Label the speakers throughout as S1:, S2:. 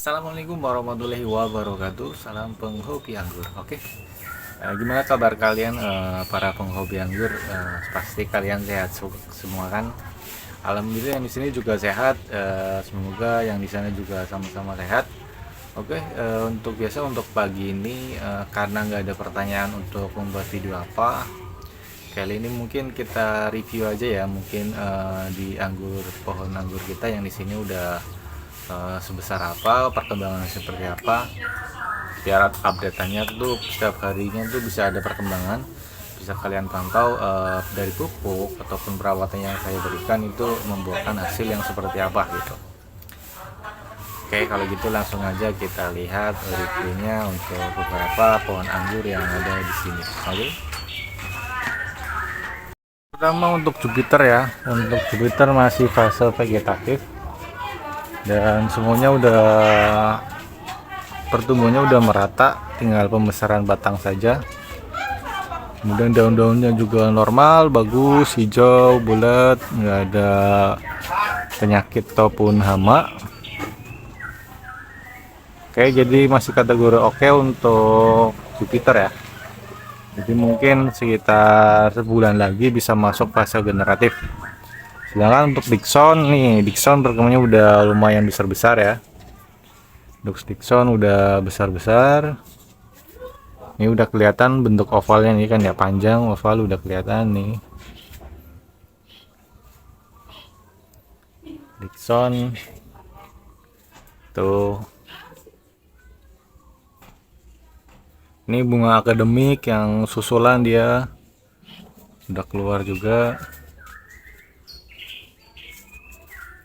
S1: Assalamualaikum warahmatullahi wabarakatuh. Salam penghobi anggur. Oke. Gimana kabar kalian para penghobi anggur? Pasti kalian sehat semua kan? Alhamdulillah yang di sini juga sehat. Semoga yang di sana juga sama-sama sehat. Oke, untuk pagi ini karena nggak ada pertanyaan untuk membuat video apa, kali ini mungkin kita review aja ya. Mungkin di pohon anggur kita yang di sini udah sebesar apa, perkembangan seperti apa, biar update-nya tuh setiap harinya tuh bisa ada perkembangan, bisa kalian pantau dari pupuk ataupun perawatan yang saya berikan itu membuahkan hasil yang seperti apa gitu. Oke, kalau gitu langsung aja kita lihat reviewnya untuk beberapa pohon anggur yang ada di sini. Oke. Pertama untuk Jupiter ya, untuk Jupiter masih fase vegetatif dan semuanya udah pertumbuhannya udah merata, tinggal pembesaran batang saja. Kemudian daun-daunnya juga normal, bagus, hijau, bulat, nggak ada penyakit ataupun hama. Oke, jadi masih kategori oke untuk Jupiter ya. Jadi mungkin sekitar sebulan lagi bisa masuk fase generatif. Sedangkan untuk Dickson nih, Dickson perkembangannya udah lumayan besar-besar ya. Dickson udah besar-besar. Ini udah kelihatan bentuk ovalnya nih kan ya, panjang oval udah kelihatan nih. Dickson tuh. Ini bunga akademik yang susulan dia udah keluar juga.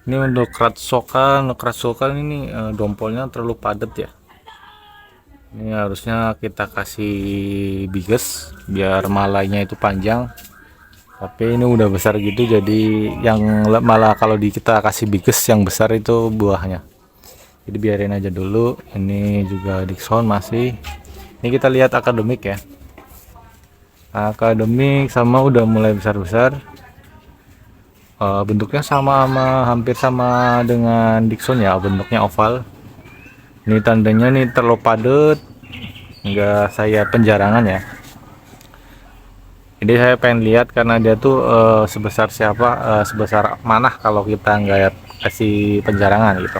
S1: Ini untuk keratsokan ini dompolnya terlalu padat ya. Ini harusnya kita kasih biges biar malainya itu panjang. Tapi ini udah besar gitu, jadi yang malah kalau kita kasih biges yang besar itu buahnya. Jadi biarin aja dulu. Ini juga Dickson masih. Ini kita lihat akademik ya. Akademik sama udah mulai besar-besar. Bentuknya hampir sama dengan Dickson ya, bentuknya oval. Ini tandanya nih terlalu padat, nggak saya penjarangan ya. Jadi saya pengen lihat karena dia tuh sebesar mana kalau kita nggak kasih penjarangan gitu.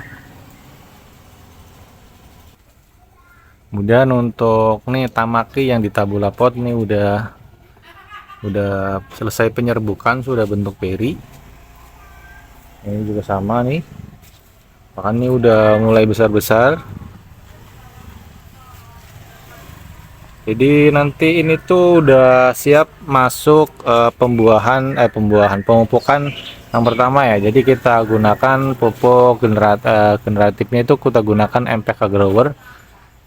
S1: Kemudian untuk nih Tamaki yang di tabula pot nih udah selesai penyerbukan, sudah bentuk peri. Ini juga sama nih, bahkan ini udah mulai besar-besar. Jadi nanti ini tuh udah siap masuk pemupukan yang pertama ya. Jadi kita gunakan pupuk generatifnya itu kita gunakan MPK Grower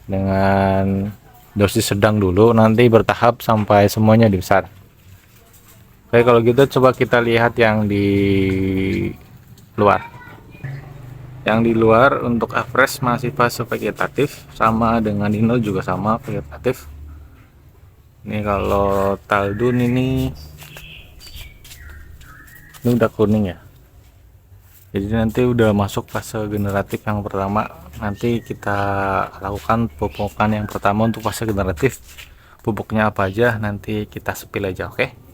S1: dengan dosis sedang dulu, nanti bertahap sampai semuanya besar. Oke, kalau gitu coba kita lihat yang di luar. Yang di luar untuk Everest masih fase vegetatif, sama dengan Dino juga sama vegetatif. Ini kalau Taldun ini udah kuning ya. Jadi nanti udah masuk fase generatif yang pertama. Nanti kita lakukan pupukan yang pertama untuk fase generatif. Pupuknya apa aja nanti kita spill aja, oke?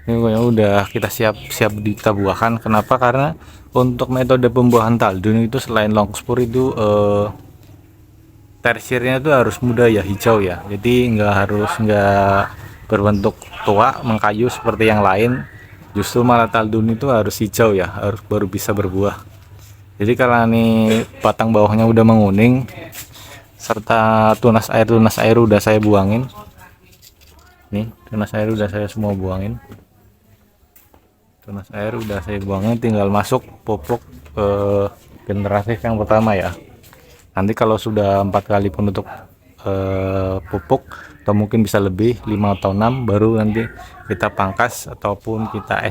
S1: Ini udah kita siap ditabuahkan. Kenapa? Karena untuk metode pembuahan Taldun itu selain longspur itu tersirnya itu harus muda ya, hijau ya. Jadi nggak berbentuk tua mengkayu seperti yang lain. Justru malah Taldun itu harus hijau ya, harus baru bisa berbuah. Jadi karena nih batang bawahnya udah menguning, serta tunas air udah saya buangin. Nih tunas air udah saya semua buangin. Tunas air udah saya buangin, tinggal masuk pupuk generatif yang pertama ya. Nanti kalau sudah 4 kali penutup pupuk atau mungkin bisa lebih 5 atau 6, baru nanti kita pangkas ataupun kita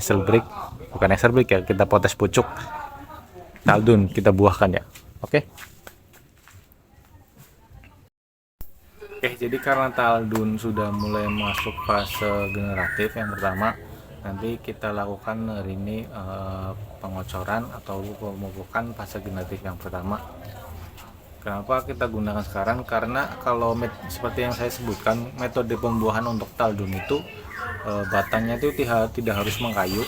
S1: bukan ya, kita potes pucuk Taldun kita buahkan ya. Oke. Jadi karena Taldun sudah mulai masuk fase generatif yang pertama, nanti kita lakukan hari ini pengocoran atau pemupukan fase genetik yang pertama. Kenapa kita gunakan sekarang? Karena kalau seperti yang saya sebutkan, metode pembuahan untuk taldun itu batangnya itu tidak harus mengkayu,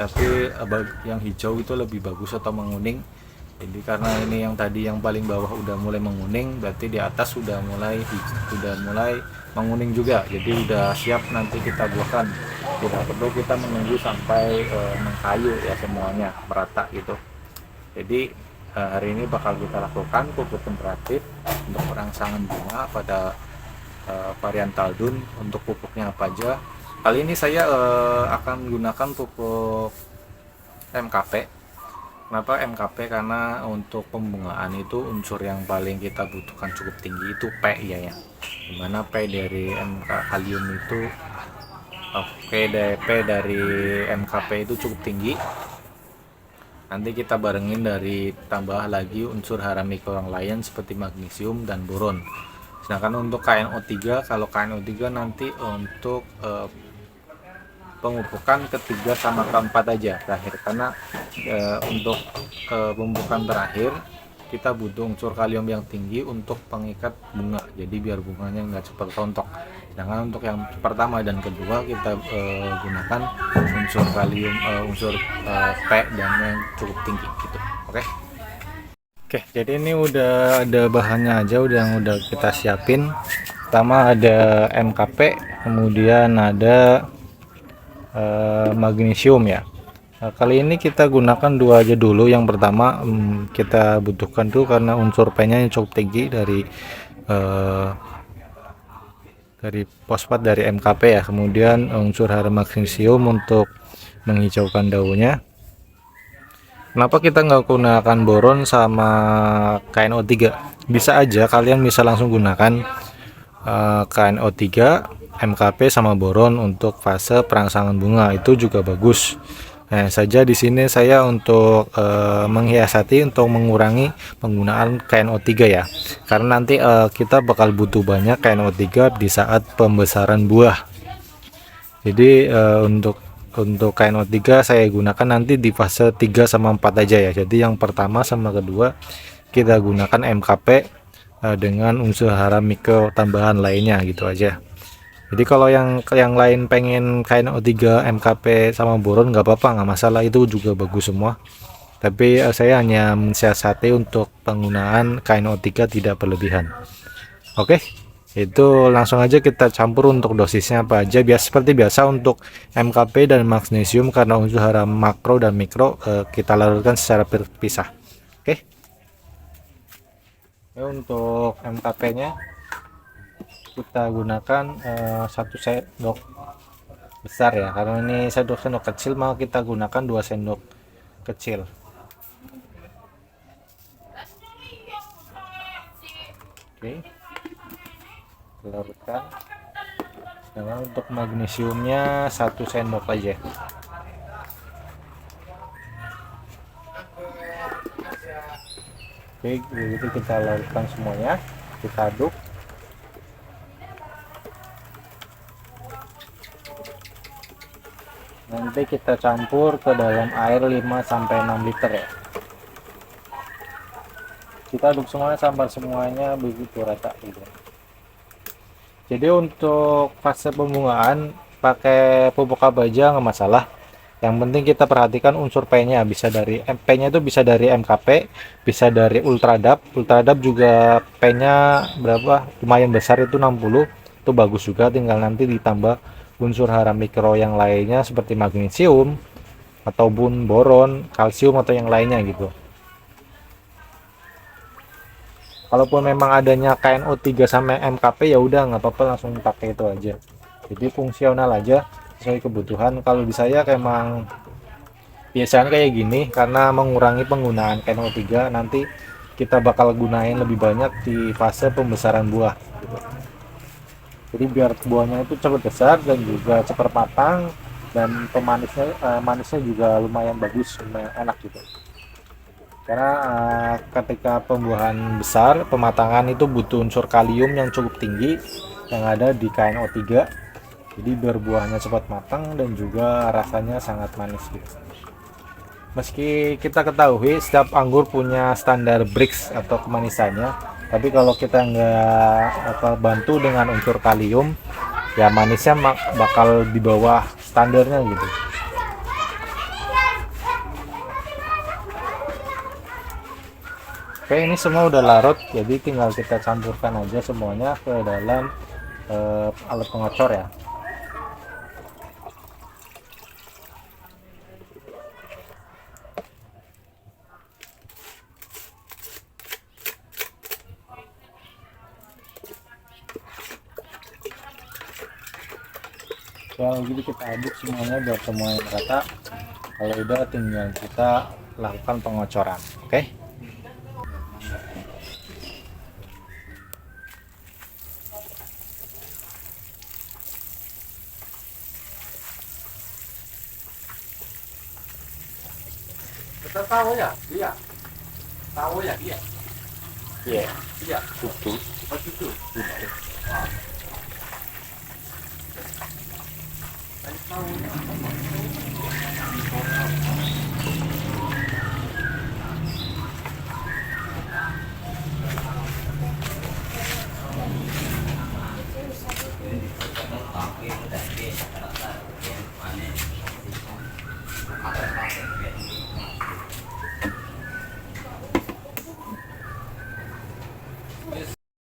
S1: tapi yang hijau itu lebih bagus atau menguning. Jadi karena ini yang tadi yang paling bawah udah mulai menguning, berarti di atas sudah mulai menguning juga. Jadi udah siap nanti kita buahkan. Tidak perlu kita menunggu sampai mengkayu ya, semuanya merata gitu. Jadi hari ini bakal kita lakukan pupuk temperatif untuk perangsangan bunga pada varian taldun. Untuk pupuknya apa aja? Kali ini saya akan menggunakan pupuk MKP. Kenapa MKP? Karena untuk pembungaan itu unsur yang paling kita butuhkan cukup tinggi itu P ya, dimana P dari kalium itu P dari MKP itu cukup tinggi. Nanti kita barengin dari tambah lagi unsur hara mikro yang lain seperti magnesium dan boron. Sedangkan untuk KNO3, kalau KNO3 nanti untuk pemupukan ketiga sama keempat aja terakhir, karena untuk pemupukan terakhir kita butuh unsur kalium yang tinggi untuk pengikat bunga, jadi biar bunganya nggak cepat rontok. Sedangkan untuk yang pertama dan kedua kita gunakan unsur kalium, unsur P dan yang cukup tinggi gitu. Oke, jadi ini udah ada bahannya aja, yang udah kita siapin. Pertama ada MKP, kemudian ada magnesium ya. Kali ini kita gunakan dua aja dulu. Yang pertama kita butuhkan tuh karena unsur P-nya yang cukup tinggi dari fosfat dari MKP ya. Kemudian unsur hara magnesium untuk menghijaukan daunnya. Kenapa kita nggak gunakan boron sama KNO3? Bisa aja kalian bisa langsung gunakan KNO3, MKP sama boron untuk fase perangsangan bunga, itu juga bagus. Nah, saja di sini saya untuk menghiasati untuk mengurangi penggunaan KNO3 ya. Karena nanti kita bakal butuh banyak KNO3 di saat pembesaran buah. Jadi untuk KNO3 saya gunakan nanti di fase 3 sama 4 aja ya. Jadi yang pertama sama kedua kita gunakan MKP dengan unsur hara mikro tambahan lainnya gitu aja. Jadi kalau yang lain pengen KNO3, MKP sama boron nggak apa-apa, nggak masalah, itu juga bagus semua. Tapi saya hanya mensiasati untuk penggunaan KNO3 tidak berlebihan. Oke, itu langsung aja kita campur untuk dosisnya apa aja. Seperti biasa untuk MKP dan magnesium karena unsur hara makro dan mikro kita larutkan secara berpisah. Oke. Untuk MKP-nya kita gunakan 1 sendok besar ya, karena ini 1 sendok kecil, mau kita gunakan 2 sendok kecil. Oke, larutkan. Nah, untuk magnesiumnya 1 sendok aja. Oke, begitu kita larutkan semuanya, kita aduk. Nanti kita campur ke dalam air 5-6 liter ya. Kita aduk semuanya sampai semuanya begitu rata gitu. Jadi untuk fase pembungaan pakai pupuk apa aja nggak masalah. Yang penting kita perhatikan unsur P-nya, P-nya itu bisa dari MKP, bisa dari Ultradap. Ultradap juga P-nya berapa? Lumayan besar, itu 60. Itu bagus juga, tinggal nanti ditambah unsur hara mikro yang lainnya seperti magnesium ataupun boron, kalsium atau yang lainnya gitu. Kalaupun memang adanya KNO3 sama MKP ya udah nggak apa-apa, langsung pakai itu aja. Jadi fungsional aja sesuai kebutuhan. Kalau di saya emang biasanya kayak gini karena mengurangi penggunaan KNO3, nanti kita bakal gunain lebih banyak di fase pembesaran buah gitu. Jadi biar buahnya itu cepat besar dan juga cepat matang, dan manisnya juga lumayan bagus, lumayan enak gitu. Karena ketika pembuahan besar, pematangan itu butuh unsur kalium yang cukup tinggi yang ada di KNO3. Jadi biar buahnya cepat matang dan juga rasanya sangat manis gitu. Meski kita ketahui setiap anggur punya standar Brix atau kemanisannya, tapi kalau kita nggak bantu dengan unsur kalium, ya manisnya bakal di bawah standarnya gitu. Oke, ini semua udah larut, jadi tinggal kita campurkan aja semuanya ke dalam alat pengocor ya. Kalau gitu kita aduk semuanya biar semuanya merata. Kalau udah tinggal kita lakukan pengocoran. Oke.
S2: Kita tahu ya, iya. Tahu ya, iya.
S1: Iya.
S2: Iya.
S1: Tutup.
S2: Oh, itu.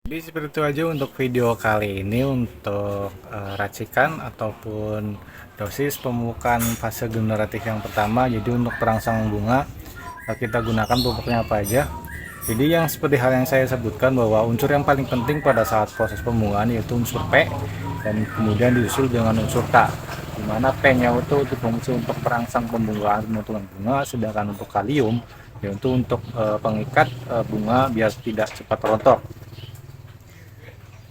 S1: Jadi seperti itu aja untuk video kali ini untuk racikan ataupun dosis pemupukan fase generatif yang pertama. Jadi untuk perangsang bunga kita gunakan pupuknya apa aja. Jadi yang seperti hal yang saya sebutkan bahwa unsur yang paling penting pada saat proses pembungaan yaitu unsur P dan kemudian disusul dengan unsur K. Di mana P-nya itu berfungsi untuk perangsang pembungaan penutupan bunga, sedangkan untuk kalium yaitu untuk pengikat bunga biar tidak cepat rontok.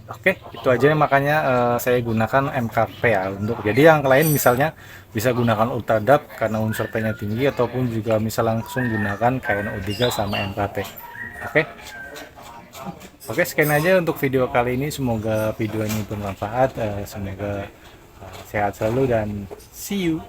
S1: Oke, itu aja makanya saya gunakan MKP ya untuk. Jadi yang lain misalnya bisa gunakan Ultradap karena unsur P-nya tinggi ataupun juga misal langsung gunakan KNO3 sama MKP. Oke. Oke, sekian aja untuk video kali ini. Semoga video ini bermanfaat. Semoga sehat selalu dan see you.